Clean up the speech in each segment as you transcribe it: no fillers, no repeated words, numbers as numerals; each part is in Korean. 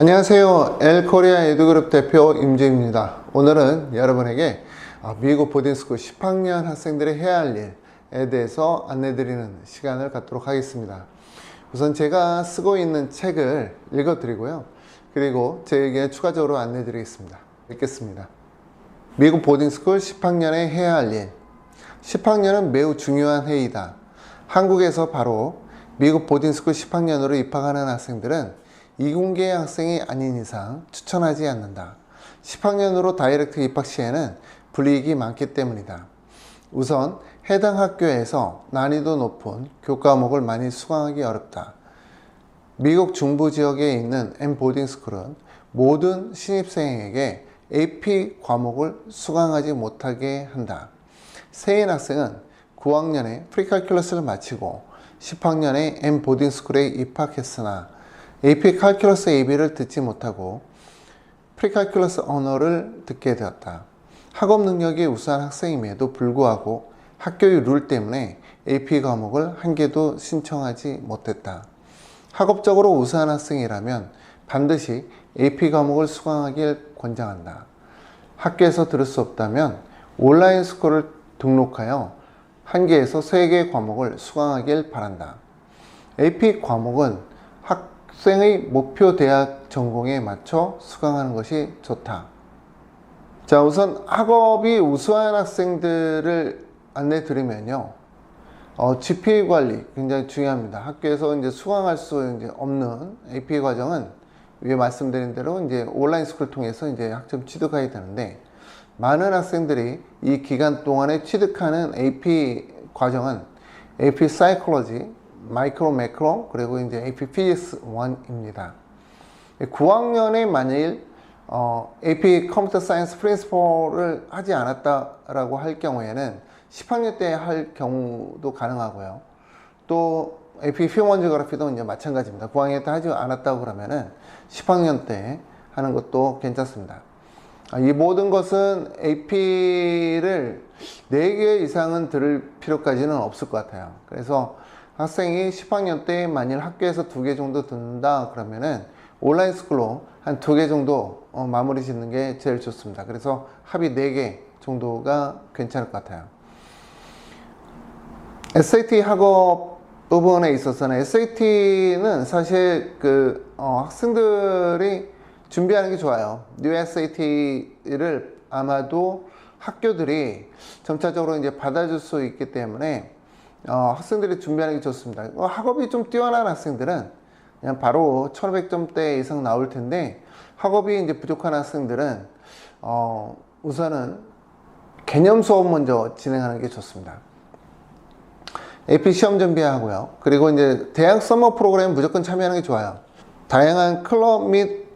안녕하세요. 엘코리아 에듀그룹 대표 임주입니다. 오늘은 여러분에게 미국 보딩스쿨 10학년 학생들이 해야 할 일에 대해서 안내드리는 시간을 갖도록 하겠습니다. 우선 제가 쓰고 있는 책을 읽어드리고요. 그리고 제에게 추가적으로 안내드리겠습니다. 읽겠습니다. 미국 보딩스쿨 10학년의 해야 할 일. 10학년은 매우 중요한 해이다. 한국에서 바로 미국 보딩스쿨 10학년으로 입학하는 학생들은 이공계 학생이 아닌 이상 추천하지 않는다. 10학년으로 다이렉트 입학 시에는 불이익이 많기 때문이다. 우선 해당 학교에서 난이도 높은 교과목을 많이 수강하기 어렵다. 미국 중부 지역에 있는 M 보딩스쿨은 모든 신입생에게 AP 과목을 수강하지 못하게 한다. 새인 학생은 9학년에 프리칼큘러스를 마치고 10학년에 M 보딩스쿨에 입학했으나 AP 칼큘러스 AB를 듣지 못하고 프리칼큘러스 언어를 듣게 되었다. 학업 능력이 우수한 학생임에도 불구하고 학교의 룰 때문에 AP 과목을 한 개도 신청하지 못했다. 학업적으로 우수한 학생이라면 반드시 AP 과목을 수강하길 권장한다. 학교에서 들을 수 없다면 온라인 스쿨을 등록하여 한 개에서 세 개의 과목을 수강하길 바란다. AP 과목은 학생의 목표 대학 전공에 맞춰 수강하는 것이 좋다. 자, 우선 학업이 우수한 학생들을 안내 드리면요. GPA 관리 굉장히 중요합니다. 학교에서 이제 수강할 수 이제 없는 AP 과정은 위에 말씀드린 대로 이제 온라인 스쿨을 통해서 이제 학점 취득하게 되는데, 많은 학생들이 이 기간 동안에 취득하는 AP 과정은 AP 사이콜로지, 마이크로 매크로, 그리고 이제 AP 피지क्स 1입니다. 9학년에 만일 AP 컴퓨터 사이언스 프린시플을 하지 않았다라고 할 경우에는 10학년 때 할 경우도 가능하고요. 또 AP 휴먼 지오그래피도 이제 마찬가지입니다. 9학년 때 하지 않았다고 그러면은 10학년 때 하는 것도 괜찮습니다. 이 모든 것은 AP를 4개 이상은 들을 필요까지는 없을 것 같아요. 그래서 학생이 10학년 때 만일 학교에서 2개 정도 듣는다 그러면은 온라인 스쿨로 한 2개 정도 마무리 짓는 게 제일 좋습니다. 그래서 합이 4개 정도가 괜찮을 것 같아요. SAT 학업 부분에 있어서는 SAT는 사실 학생들이 준비하는 게 좋아요. New SAT를 아마도 학교들이 점차적으로 이제 받아줄 수 있기 때문에 학생들이 준비하는 게 좋습니다. 학업이 좀 뛰어난 학생들은 그냥 바로 1500점대 이상 나올 텐데, 학업이 이제 부족한 학생들은 우선은 개념 수업 먼저 진행하는 게 좋습니다. AP 시험 준비하고요. 그리고 이제 대학 서머 프로그램 무조건 참여하는 게 좋아요. 다양한 클럽 및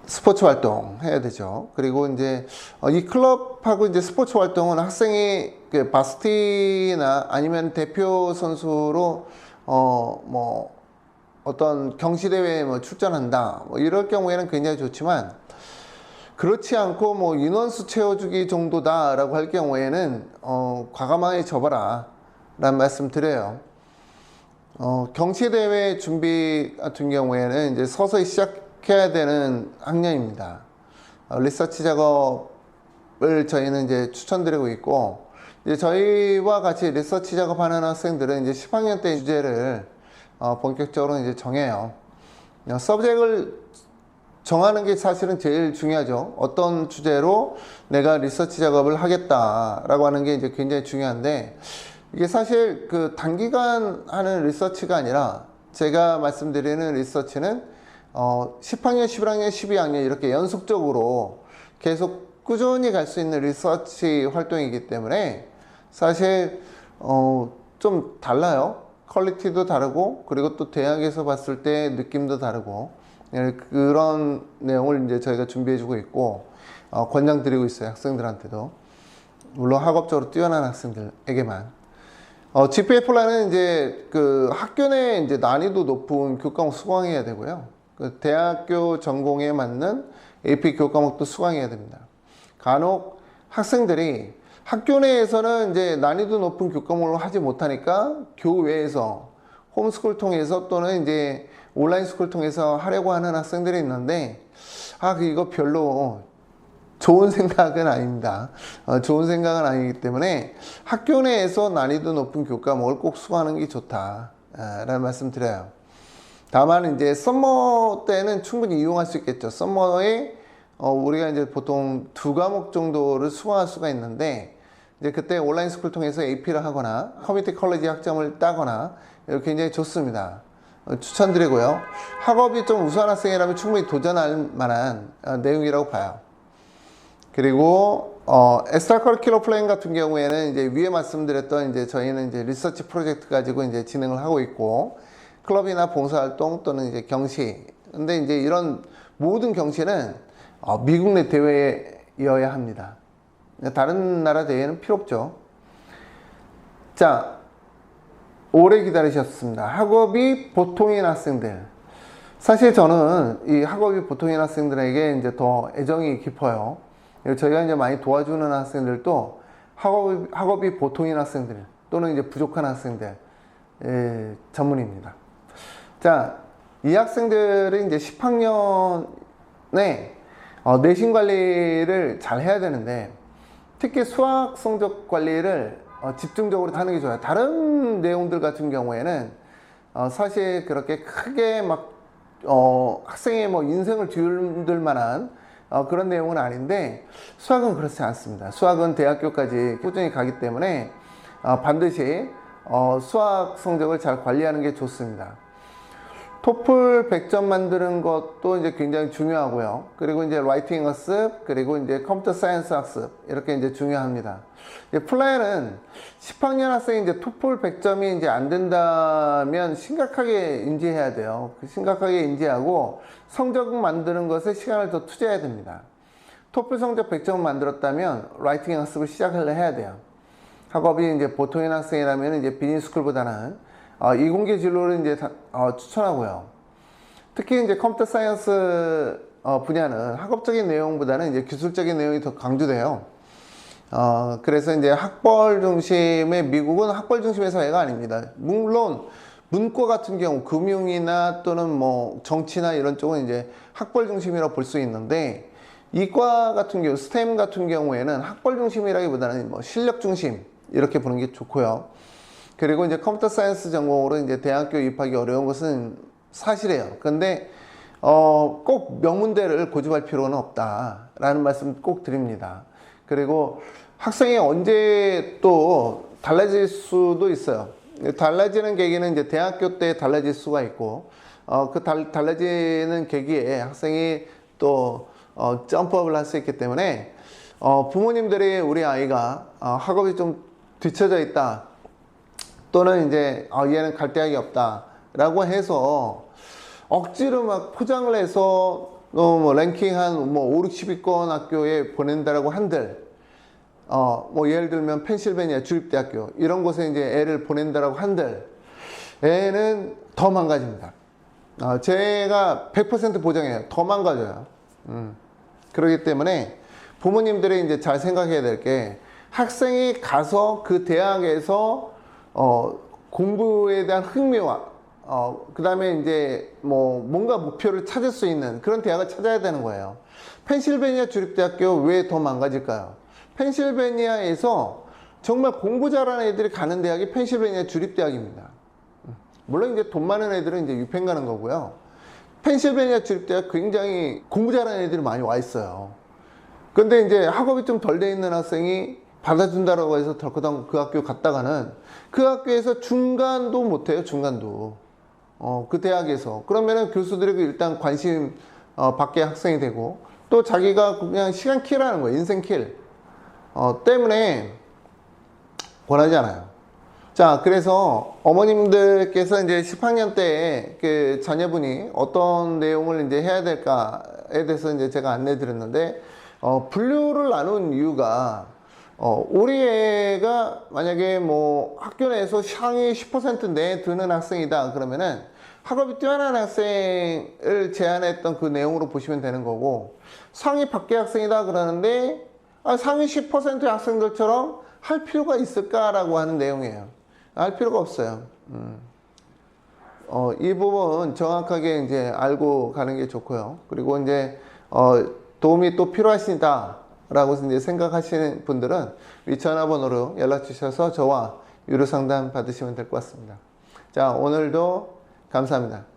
스포츠 활동 해야 되죠. 그리고 이제 이 클럽하고 이제 스포츠 활동은 학생이 바스티나 아니면 대표 선수로 어떤 경시대회에 출전한다, 이럴 경우에는 굉장히 좋지만, 그렇지 않고 인원수 채워주기 정도다라고 할 경우에는 과감하게 접어라 라는 말씀 드려요. 경시대회 준비 같은 경우에는 이제 서서히 시작해야 되는 학년입니다. 리서치 작업을 저희는 이제 추천드리고 있고, 이제 저희와 같이 리서치 작업하는 학생들은 이제 10학년 때 주제를 본격적으로 이제 정해요. 서브젝트를 정하는 게 사실은 제일 중요하죠. 어떤 주제로 내가 리서치 작업을 하겠다라고 하는 게 이제 굉장히 중요한데, 이게 사실 단기간 하는 리서치가 아니라, 제가 말씀드리는 리서치는 10학년, 11학년, 12학년 이렇게 연속적으로 계속 꾸준히 갈 수 있는 리서치 활동이기 때문에 사실 좀 달라요. 퀄리티도 다르고, 그리고 또 대학에서 봤을 때 느낌도 다르고, 그런 내용을 이제 저희가 준비해 주고 있고 권장 드리고 있어요. 학생들한테도. 물론 학업적으로 뛰어난 학생들에게만. GPA 플랜은 이제 학교 내 이제 난이도 높은 교과목 수강해야 되고요. 대학교 전공에 맞는 AP 교과목도 수강해야 됩니다. 간혹 학생들이 학교 내에서는 이제 난이도 높은 교과목을 하지 못하니까 교외에서 홈스쿨 통해서 또는 이제 온라인 스쿨 통해서 하려고 하는 학생들이 있는데 이거 별로 좋은 생각은 아닙니다. 좋은 생각은 아니기 때문에 학교 내에서 난이도 높은 교과목을 꼭 수강하는 게 좋다 라는 말씀 드려요. 다만 이제 썸머 때는 충분히 이용할 수 있겠죠. 썸머에 우리가 이제 보통 2과목 정도를 수강할 수가 있는데 이제 그때 온라인 스쿨 통해서 AP를 하거나 커뮤니티 컬리지 학점을 따거나 굉장히 좋습니다. 추천드리고요. 학업이 좀 우수한 학생이라면 충분히 도전할 만한 내용이라고 봐요. 그리고 엑스트라 커리큘러 플랜 같은 경우에는 이제 위에 말씀드렸던 이제 저희는 이제 리서치 프로젝트 가지고 이제 진행을 하고 있고 클럽이나 봉사활동 또는 이제 경시. 근데 이제 이런 모든 경시는 미국 내 대회여야 합니다. 다른 나라 대회는 필요 없죠. 자, 오래 기다리셨습니다. 학업이 보통인 학생들. 사실 저는 이 학업이 보통인 학생들에게 이제 더 애정이 깊어요. 저희가 이제 많이 도와주는 학생들도 학업이 보통인 학생들 또는 이제 부족한 학생들 전문입니다. 자, 이 학생들은 이제 10학년에 내신 관리를 잘 해야 되는데 특히 수학 성적 관리를 집중적으로 하는 게 좋아요. 다른 내용들 같은 경우에는 사실 그렇게 크게 막 학생의 뭐 인생을 뒤흔들 만한 그런 내용은 아닌데 수학은 그렇지 않습니다. 수학은 대학교까지 꾸준히 가기 때문에 반드시 수학 성적을 잘 관리하는 게 좋습니다. 토플 100점 만드는 것도 이제 굉장히 중요하고요. 그리고 이제 라이팅 학습, 그리고 이제 컴퓨터 사이언스 학습, 이렇게 이제 중요합니다. 플랜은 10학년 학생이 이제 토플 100점이 이제 안 된다면 심각하게 인지해야 돼요. 심각하게 인지하고 성적 만드는 것에 시간을 더 투자해야 됩니다. 토플 성적 100점 만들었다면 라이팅 학습을 시작을 해야 돼요. 학업이 이제 보통인 학생이라면 이제 비즈니스쿨보다는 이공계 진로를 이제 추천하고요. 특히 이제 컴퓨터 사이언스 분야는 학업적인 내용보다는 이제 기술적인 내용이 더 강조돼요. 그래서 이제 학벌 중심의 미국은 학벌 중심의 사회가 아닙니다. 물론 문과 같은 경우 금융이나 또는 뭐 정치나 이런 쪽은 이제 학벌 중심이라고 볼 수 있는데 이과 같은 경우 스템 같은 경우에는 학벌 중심이라기보다는 뭐 실력 중심 이렇게 보는 게 좋고요. 그리고 이제 컴퓨터 사이언스 전공으로 이제 대학교 입학이 어려운 것은 사실이에요. 근데 꼭 명문대를 고집할 필요는 없다라는 말씀 꼭 드립니다. 그리고 학생이 언제 또 달라질 수도 있어요. 달라지는 계기는 이제 대학교 때 달라질 수가 있고 그 달라지는 계기에 학생이 또 점프업을 할 수 있기 때문에 부모님들이 우리 아이가 학업이 좀 뒤처져 있다 또는 이제 얘는 갈 대학이 없다 라고 해서 억지로 막 포장을 해서 뭐 랭킹 한 뭐 5, 60위권 학교에 보낸다라고 한들 뭐 예를 들면 펜실베니아 주립대학교 이런 곳에 이제 애를 보낸다라고 한들 애는 더 망가집니다. 제가 100% 보장해요. 더 망가져요. 그렇기 때문에 부모님들이 이제 잘 생각해야 될 게 학생이 가서 그 대학에서 공부에 대한 흥미와 그 다음에 이제 뭐 뭔가 목표를 찾을 수 있는 그런 대학을 찾아야 되는 거예요. 펜실베니아 주립대학교 왜 더 망가질까요? 펜실베니아에서 정말 공부 잘하는 애들이 가는 대학이 펜실베니아 주립대학입니다. 물론 이제 돈 많은 애들은 이제 유펜 가는 거고요. 펜실베니아 주립대학 굉장히 공부 잘하는 애들이 많이 와 있어요. 근데 이제 학업이 좀 덜 돼 있는 학생이 받아준다라고 해서 덜커덩 그 학교 갔다가는 그 학교에서 중간도 못해요. 중간도 그 대학에서 그러면은 교수들에게 일단 관심 받게 학생이 되고 또 자기가 그냥 시간 킬하는 거예요. 인생 킬 때문에 권하지 않아요. 자, 그래서 어머님들께서 이제 10학년 때 그 자녀분이 어떤 내용을 이제 해야 될까에 대해서 이제 제가 안내 드렸는데 분류를 나눈 이유가 우리 애가 만약에 뭐 학교 내에서 상위 10% 내에 드는 학생이다 그러면은 학업이 뛰어난 학생을 제안했던 그 내용으로 보시면 되는 거고 상위 밖의 학생이다 그러는데 상위 10%의 학생들처럼 할 필요가 있을까라고 하는 내용이에요. 할 필요가 없어요. 이 부분 정확하게 이제 알고 가는 게 좋고요. 그리고 이제 도움이 또 필요하시다라고 이제 생각하시는 분들은 위 전화번호로 연락 주셔서 저와 유료 상담 받으시면 될 것 같습니다. 자, 오늘도 감사합니다.